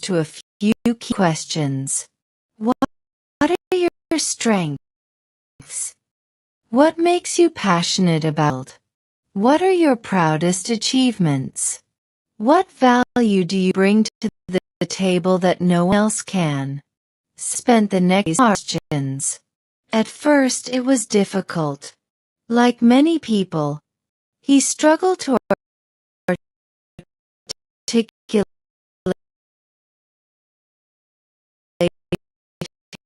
to a few key questions. What are your strengths? What makes you passionate about? What are your proudest achievements? What value do you bring to the table that no one else can? Spent the next questions. At first it was difficult. Like many people, he struggled to articulate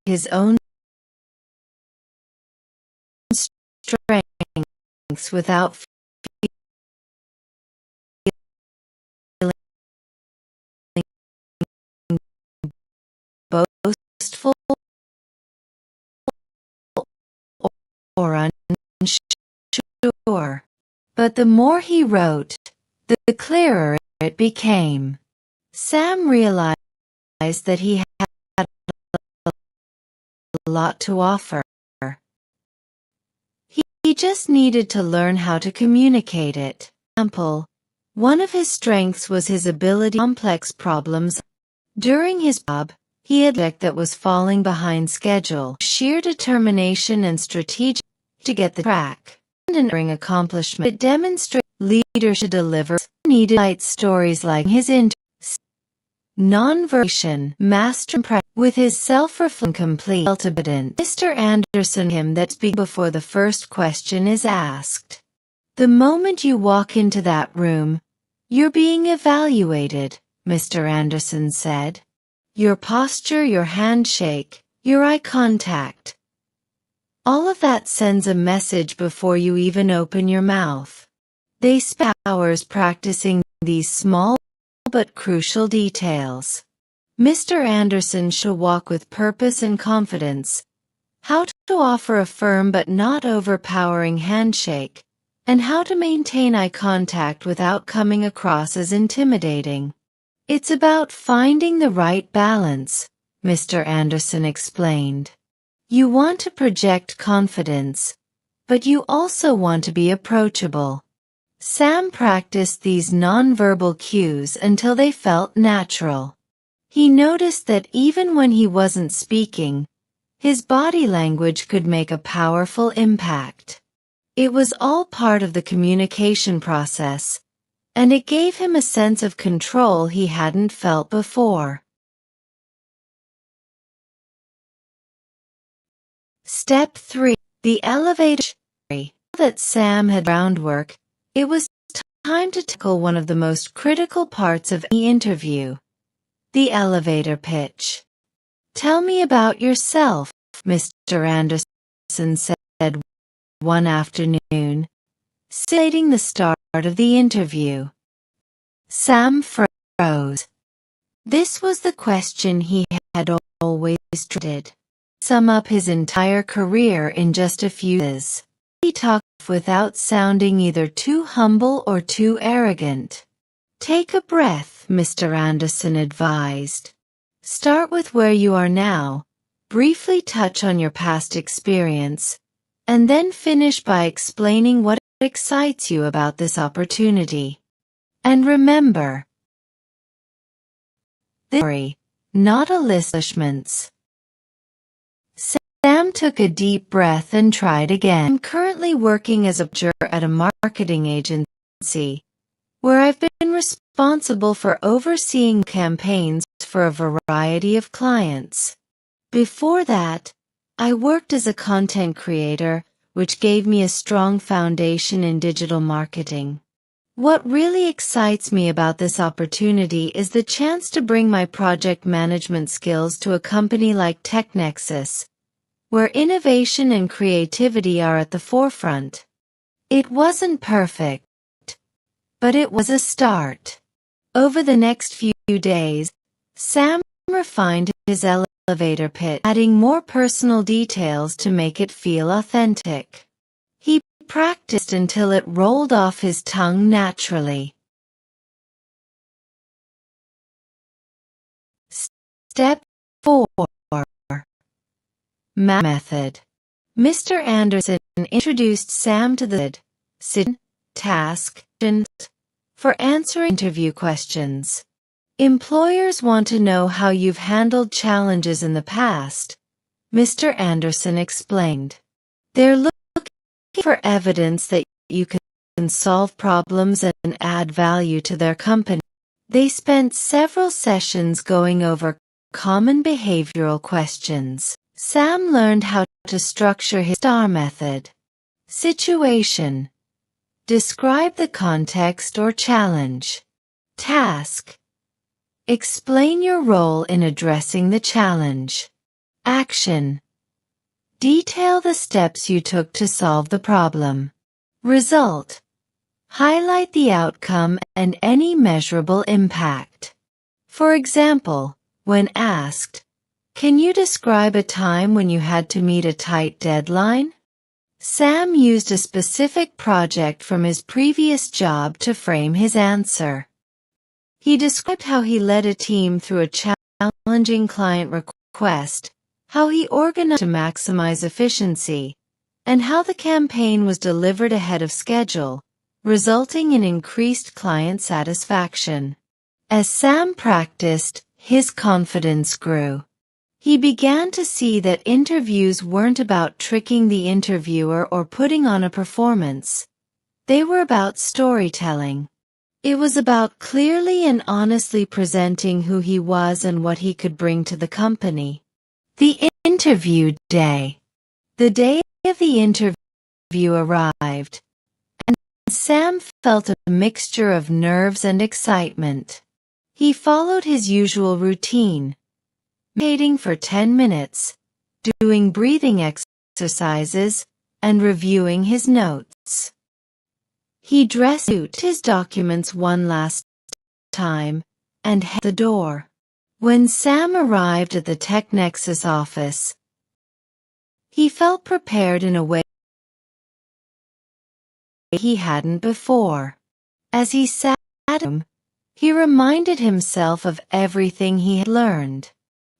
his own strengths without feeling boastful or unsure. But the more he wrote, the clearer it became. Sam realized that he had a lot to offer. He just needed to learn how to communicate it. For example, one of his strengths was his ability to solve complex problems. During his job, he had a project that was falling behind schedule. Sheer determination and strategy to get the track. And an accomplishment. It demonstrated leadership to deliver. Needed light stories like his non-verbal master with his self-reflection complete. Mr. Anderson him that speaks before the first question is asked. The moment you walk into that room, you're being evaluated, Mr. Anderson said. Your posture, your handshake, your eye contact. All of that sends a message before you even open your mouth. They spend hours practicing these small but crucial details. Mr. Anderson should walk with purpose and confidence. How to offer a firm but not overpowering handshake, and how to maintain eye contact without coming across as intimidating. It's about finding the right balance, Mr. Anderson explained. You want to project confidence, but you also want to be approachable. Sam practiced these nonverbal cues until they felt natural. He noticed that even when he wasn't speaking, his body language could make a powerful impact. It was all part of the communication process, and it gave him a sense of control he hadn't felt before. Step 3. The elevator. Now that Sam had groundwork, it was time to tackle one of the most critical parts of any interview. The elevator pitch. Tell me about yourself, Mr. Anderson said one afternoon, stating the start of the interview. Sam froze. This was the question he had always dreaded. Sum up his entire career in just a few days. He talked without sounding either too humble or too arrogant. Take a breath, Mr. Anderson advised. Start with where you are now, briefly touch on your past experience, and then finish by explaining what excites you about this opportunity. And remember, this is a story, not a list of accomplishments. Sam took a deep breath and tried again. I'm currently working as a manager at a marketing agency, where I've been responsible for overseeing campaigns for a variety of clients. Before that, I worked as a content creator, which gave me a strong foundation in digital marketing. What really excites me about this opportunity is the chance to bring my project management skills to a company like TechNexus, where innovation and creativity are at the forefront. It wasn't perfect, but it was a start. Over the next few days, Sam refined his elevator pitch, adding more personal details to make it feel authentic. He practiced until it rolled off his tongue naturally. Step 4. Method. Mr. Anderson introduced Sam to the sit task for answering interview questions. Employers want to know how you've handled challenges in the past, Mr. Anderson explained. They're looking for evidence that you can solve problems and add value to their company. They spent several sessions going over common behavioral questions. Sam learned how to structure his STAR method. Situation. Describe the context or challenge. Task. Explain your role in addressing the challenge. Action. Detail the steps you took to solve the problem. Result. Highlight the outcome and any measurable impact. For example, when asked, "Can you describe a time when you had to meet a tight deadline?" Sam used a specific project from his previous job to frame his answer. He described how he led a team through a challenging client request, how he organized to maximize efficiency, and how the campaign was delivered ahead of schedule, resulting in increased client satisfaction. As Sam practiced, his confidence grew. He began to see that interviews weren't about tricking the interviewer or putting on a performance. They were about storytelling. It was about clearly and honestly presenting who he was and what he could bring to the company. The interview day. The day of the interview arrived, and Sam felt a mixture of nerves and excitement. He followed his usual routine, meditating for 10 minutes, doing breathing exercises, and reviewing his notes. He dressed his documents one last time and headed the door. When Sam arrived at the TechNexus office, he felt prepared in a way he hadn't before. As he sat at him, he reminded himself of everything he had learned.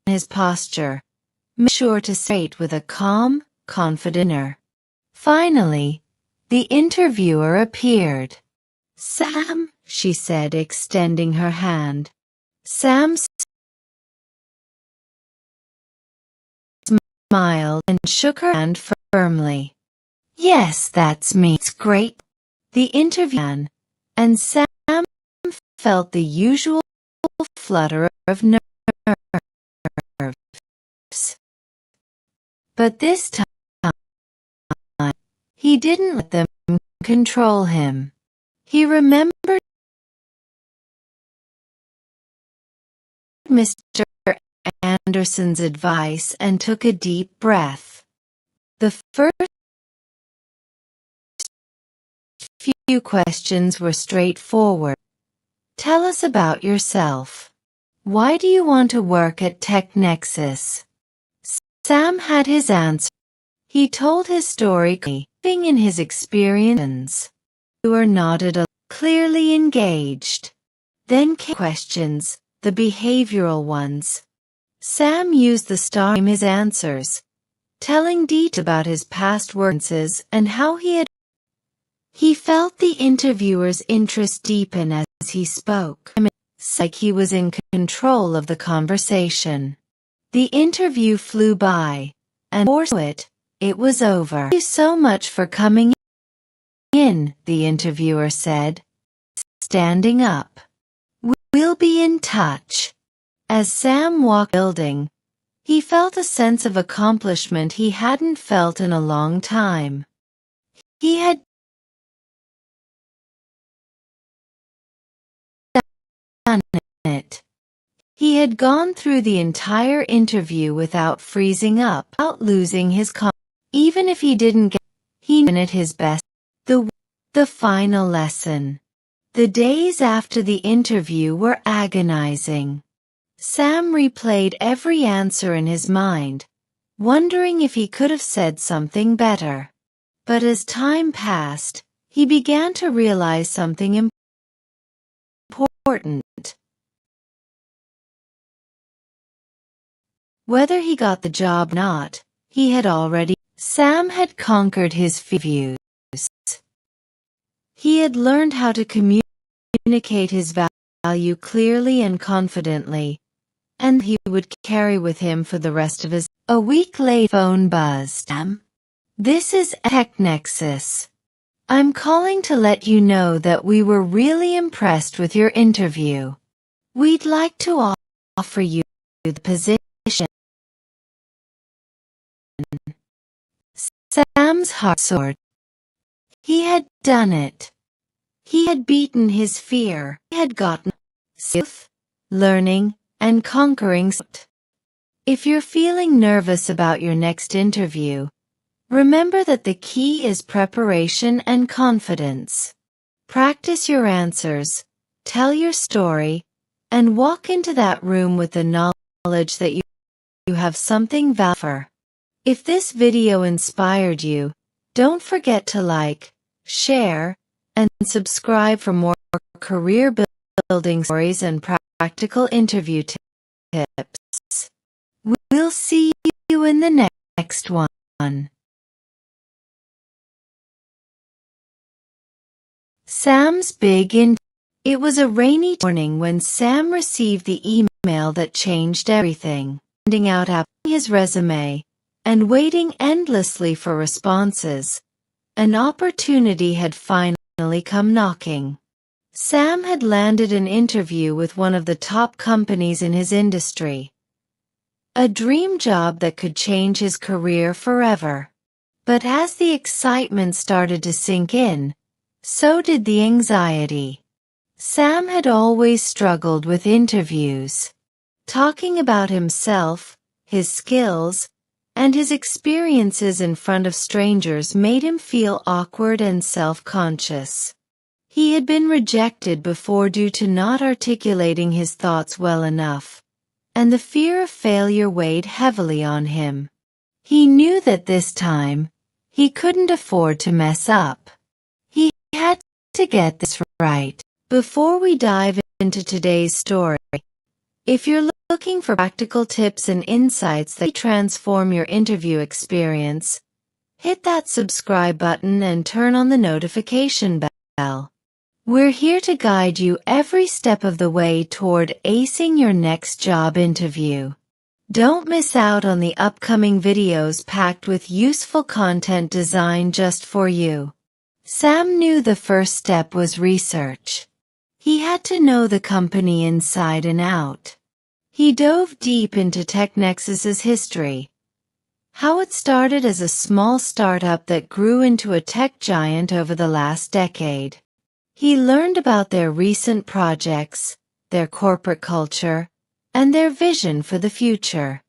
His posture, made sure to straight with a calm, confident air. Finally, the interviewer appeared. "Sam," she said, extending her hand. Sam smiled and shook her hand firmly. "Yes, that's me. It's great." The interview began, and Sam felt the usual flutter of nerves. But this time, he didn't let them control him. He remembered Mr. Anderson's advice and took a deep breath. The first few questions were straightforward. "Tell us about yourself. Why do you want to work at TechNexus?" Sam had his answer. He told his story, giving in his experience. The interviewer nodded, clearly engaged. Then came questions, the behavioral ones. Sam used the STAR in his answers, telling details about his past works and how he felt the interviewer's interest deepen as he spoke, like he was in control of the conversation. The interview flew by, and before it was over. "Thank you so much for coming in," the interviewer said, standing up. "We'll be in touch." As Sam walked the building, he felt a sense of accomplishment he hadn't felt in a long time. He had done it. He had gone through the entire interview without freezing up, without losing his confidence. Even if he didn't get it, he did his best. The final lesson. The days after the interview were agonizing. Sam replayed every answer in his mind, wondering if he could have said something better. But as time passed, he began to realize something important. Whether he got the job or not, Sam had conquered his fears. He had learned how to communicate his values value clearly and confidently, and he would carry with him for the rest of his. A week later, phone buzzed. This is TechNexus. I'm calling to let you know that we were really impressed with your interview. We'd like to offer you the position. Sam's heart soared. He had done it. He had beaten his fear. He had gotten learning and conquering. If you're feeling nervous about your next interview, remember that the key is preparation and confidence. Practice your answers, tell your story, and walk into that room with the knowledge that you have something valuable. If this video inspired you, don't forget to like, share, and subscribe for more career building stories and practical interview tips. We'll see you in the next one. Sam's big interview. It was a rainy morning when Sam received the email that changed everything. Sending out his resume and waiting endlessly for responses, an opportunity had finally come knocking. Sam had landed an interview with one of the top companies in his industry. A dream job that could change his career forever. But as the excitement started to sink in, so did the anxiety. Sam had always struggled with interviews. Talking about himself, his skills, and his experiences in front of strangers made him feel awkward and self-conscious. He had been rejected before due to not articulating his thoughts well enough, and the fear of failure weighed heavily on him. He knew that this time, he couldn't afford to mess up. He had to get this right. Before we dive into today's story, if you're looking for practical tips and insights that transform your interview experience, hit that subscribe button and turn on the notification bell. We're here to guide you every step of the way toward acing your next job interview. Don't miss out on the upcoming videos packed with useful content designed just for you. Sam knew the first step was research. He had to know the company inside and out. He dove deep into TechNexus's history, how it started as a small startup that grew into a tech giant over the last decade. He learned about their recent projects, their corporate culture, and their vision for the future.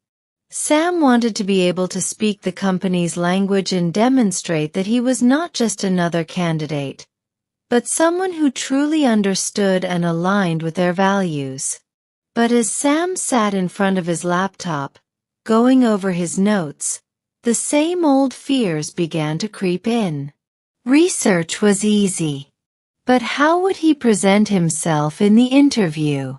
Sam wanted to be able to speak the company's language and demonstrate that he was not just another candidate, but someone who truly understood and aligned with their values. But as Sam sat in front of his laptop, going over his notes, the same old fears began to creep in. Research was easy. But how would he present himself in the interview?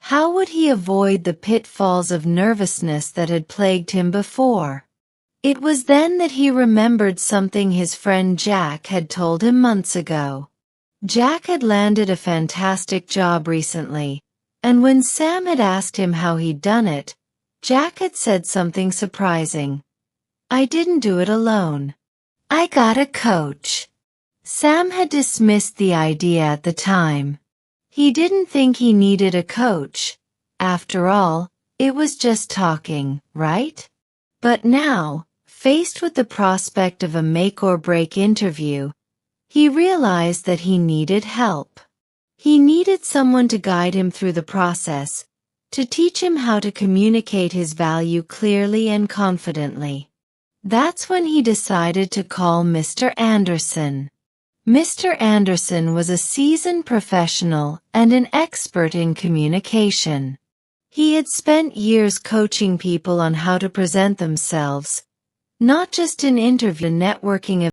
How would he avoid the pitfalls of nervousness that had plagued him before? It was then that he remembered something his friend Jack had told him months ago. Jack had landed a fantastic job recently, and when Sam had asked him how he'd done it, Jack had said something surprising. "I didn't do it alone. I got a coach." Sam had dismissed the idea at the time. He didn't think he needed a coach. After all, it was just talking, right? But now, faced with the prospect of a make-or-break interview, he realized that he needed help. He needed someone to guide him through the process, to teach him how to communicate his value clearly and confidently. That's when he decided to call Mr. Anderson. Mr. Anderson was a seasoned professional and an expert in communication. He had spent years coaching people on how to present themselves, not just in interview networking